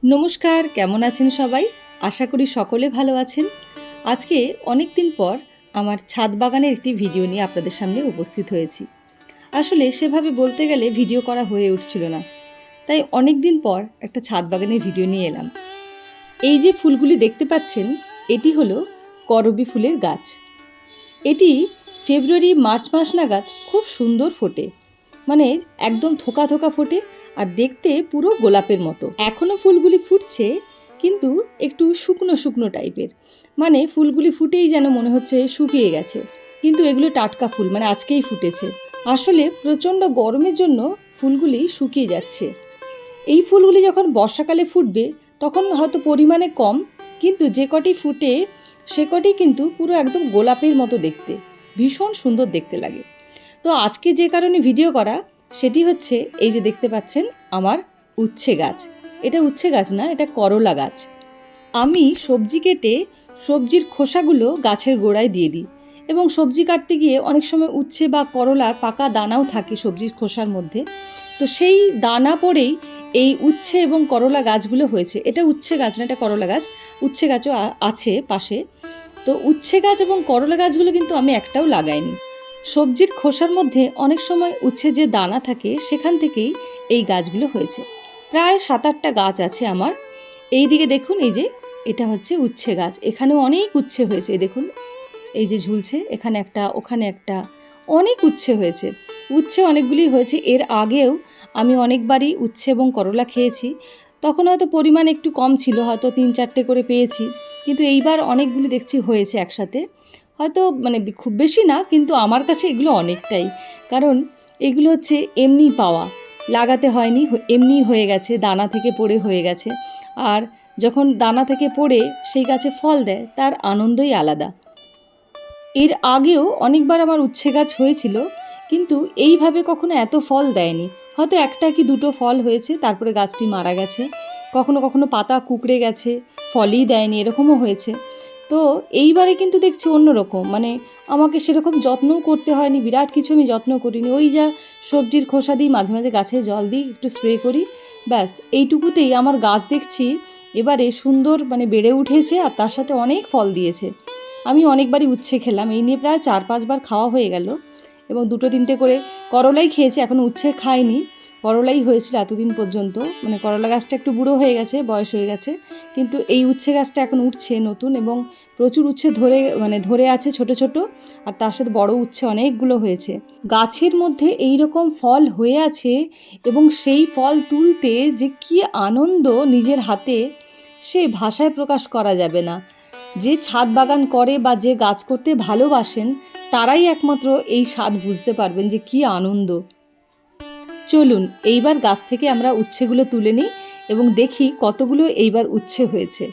নমস্কার, কেমন আছেন সবাই? আশা করি সকলে ভালো আছেন। আজকে অনেক দিন পর আমার ছাদ বাগানের একটি ভিডিও নিয়ে আপনাদের সামনে উপস্থিত হয়েছি। আসলে সেভাবে বলতে গেলে ভিডিও করা হয়ে উঠছিল না, তাই অনেক দিন পর একটা ছাদ বাগানের ভিডিও নিয়ে এলাম। এই যে ফুলগুলি দেখতে পাচ্ছেন, এটি হলো করবী ফুলের গাছ। এটি ফেব্রুয়ারি মার্চ মাস নাগাদ খুব সুন্দর ফোটে, মানে একদম থোকা থোকা ফোটে আর দেখতে পুরো গোলাপের মতো। এখনও ফুলগুলি ফুটছে, কিন্তু একটু শুকনো শুকনো টাইপের, মানে ফুলগুলি ফুটেই যেন মনে হচ্ছে শুকিয়ে গেছে, কিন্তু এগুলো টাটকা ফুল, মানে আজকেই ফুটেছে। আসলে প্রচণ্ড গরমের জন্য ফুলগুলি শুকিয়ে যাচ্ছে। এই ফুলগুলি যখন বর্ষাকালে ফুটবে তখন হয়তো পরিমাণে কম, কিন্তু যে কটি ফুটে সে কটি কিন্তু পুরো একদম গোলাপের মতো দেখতে, ভীষণ সুন্দর দেখতে লাগে। তো আজকে যে কারণে ভিডিও করা সেটি হচ্ছে এই যে দেখতে পাচ্ছেন আমার উচ্ছে গাছ। এটা উচ্ছে গাছ না, এটা করলা গাছ। আমি সবজি কেটে সবজির খোসাগুলো গাছের গোড়ায় দিয়ে দিই, এবং সবজি কাটতে গিয়ে অনেক সময় উচ্ছে বা করলার পাকা দানাও থাকে সবজির খোসার মধ্যে। তো সেই দানা পড়েই এই উচ্ছে এবং করলা গাছগুলো হয়েছে। এটা উচ্ছে গাছ না, এটা করলা গাছ। উচ্ছে গাছও আছে পাশে। তো উচ্ছে গাছ এবং করলা গাছগুলো কিন্তু আমি একটাও লাগাইনি। সবজির খোসার মধ্যে অনেক সময় উচ্ছে যে দানা থাকে সেখান থেকেই এই গাছগুলো হয়েছে। প্রায় 7-8টা গাছ আছে আমার। এই দিকে দেখুন, এই যে এটা হচ্ছে উচ্ছে গাছ, এখানেও অনেক উচ্ছে হয়েছে। দেখুন এই যে ঝুলছে, এখানে একটা, ওখানে একটা, অনেক উচ্ছে হয়েছে। উচ্ছে অনেকগুলি হয়েছে। এর আগেও আমি অনেকবারই উচ্ছে এবং করলা খেয়েছি, তখন হয়তো পরিমাণ একটু কম ছিল, হয়তো 3-4টে করে পেয়েছি, কিন্তু এইবার অনেকগুলি দেখছি হয়েছে একসাথে। হয়তো মানে খুব বেশি না, কিন্তু আমার কাছে এগুলো অনেকটাই, কারণ এগুলো হচ্ছে এমনি পাওয়া, লাগাতে হয়নি, এমনি হয়ে গেছে, দানা থেকে পড়ে হয়ে গেছে। আর যখন দানা থেকে পড়ে সেই গাছে ফল দেয় তার আনন্দই আলাদা। এর আগেও অনেকবার আমার উচ্ছে গাছ হয়েছিল, কিন্তু এইভাবে কখনো এত ফল দেয়নি। হয়তো একটা কি দুটো ফল হয়েছে, তারপরে গাছটি মারা গেছে। কখনো কখনো পাতা কুঁকড়ে গেছে, ফলই দেয়নি, এরকমও হয়েছে। তো এইবারে কিন্তু দেখছি অন্যরকম, মানে আমাকে সেরকম যত্নও করতে হয়নি, বিরাট কিছু আমি যত্ন করিনি। ওই যা সবজির খোসা দিই, মাঝে মাঝে গাছে জল দিই, একটু স্প্রে করি, ব্যাস এইটুকুতেই আমার গাছ দেখছি এবারে সুন্দর মানে বেড়ে উঠেছে, আর তার সাথে অনেক ফল দিয়েছে। আমি অনেকবারই উচ্ছে খেলাম, এই নিয়ে প্রায় 4-5 বার খাওয়া হয়ে গেল, এবং 2-3টে করে করলাই খেয়েছি, এখন উচ্ছে খাইনি। করলাই হয়েছিল এতদিন পর্যন্ত, মানে করলা গাছটা একটু বুড়ো হয়ে গেছে, বয়স হয়ে গেছে, কিন্তু এই উচ্ছে গাছটা এখন উঠছে নতুন, এবং প্রচুর উচ্ছে ধরে আছে ছোট ছোট, আর তার সাথে বড় উচ্ছে অনেকগুলো হয়েছে। গাছের মধ্যে এই রকম ফল হয়ে আছে, এবং সেই ফল তুলতে যে কি আনন্দ নিজের হাতে, সে ভাষায় প্রকাশ করা যাবে না। যে ছাদ বাগান করে বা যে গাছ করতে ভালোবাসেন তারাই একমাত্র এই স্বাদ বুঝতে পারবেন যে কি আনন্দ। চলুন এইবার গাছ থেকে আমরা উচ্ছেগুলো তুলে নিই এবং দেখি কতগুলো এইবার উচ্ছে হয়েছে।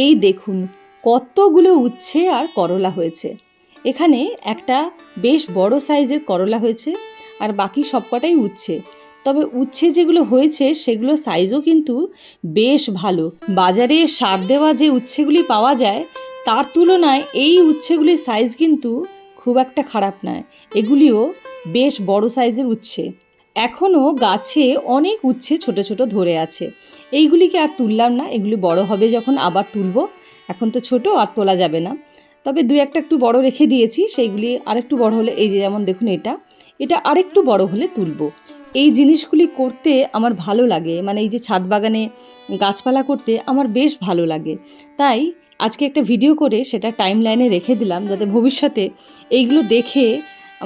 এই দেখুন কতগুলো উচ্ছে আর করলা হয়েছে। এখানে একটা বেশ বড় সাইজের করলা হয়েছে, আর বাকি সবকটাই উচ্ছে। তবে উচ্ছে যেগুলো হয়েছে সেগুলো সাইজও কিন্তু বেশ ভালো। বাজারে সার দেওয়া যে উচ্ছেগুলি পাওয়া যায় তার তুলনায় এই উচ্ছেগুলির সাইজ কিন্তু খুব একটা খারাপ নয়। এগুলিও বেশ বড় সাইজের উচ্ছে। এখনও গাছে অনেক উচ্ছে ছোট ছোট ধরে আছে। এইগুলিকে আর তুললাম না, এগুলি বড় হবে যখন আবার তুলব। এখন তো ছোট, আর তোলা যাবে না। তবে 2-1টা একটু বড় রেখে দিয়েছি, সেইগুলি আরেকটু বড় হলে, এই যে যেমন দেখুন এটা আরেকটু বড় হলে তুলব। এই জিনিসগুলি করতে আমার ভালো লাগে, মানে এই যে ছাদ বাগানে গাছপালা করতে আমার বেশ ভালো লাগে। তাই আজকে একটা ভিডিও করে সেটা টাইম লাইনে রেখে দিলাম, যাতে ভবিষ্যতে এইগুলো দেখে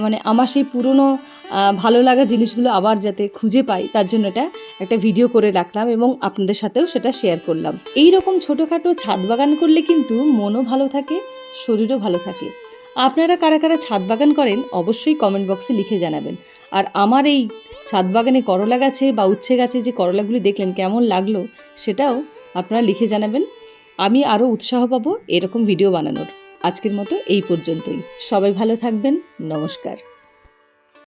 মানে আমার সেই পুরনো ভালো লাগা জিনিসগুলো আবার যাতে খুঁজে পাই, তার জন্য একটা ভিডিও করে রাখলাম এবং আপনাদের সাথেও সেটা শেয়ার করলাম। এই রকম ছোটোখাটো ছাদ বাগান করলে কিন্তু মনও ভালো থাকে, শরীরও ভালো থাকে। আপনারা কারা কারা ছাদ বাগান করেন অবশ্যই কমেন্ট বক্সে লিখে জানাবেন। আর আমার এই ছাদ বাগানে করলা গাছে বা উচ্ছে গাছে যে করলাগুলি দেখলেন কেমন লাগলো সেটাও আপনারা লিখে জানাবেন। আমি আরও উৎসাহ পাবো এরকম ভিডিও বানানোর। আজকের মতো এই পর্যন্তই। সবাই ভালো থাকবেন। নমস্কার।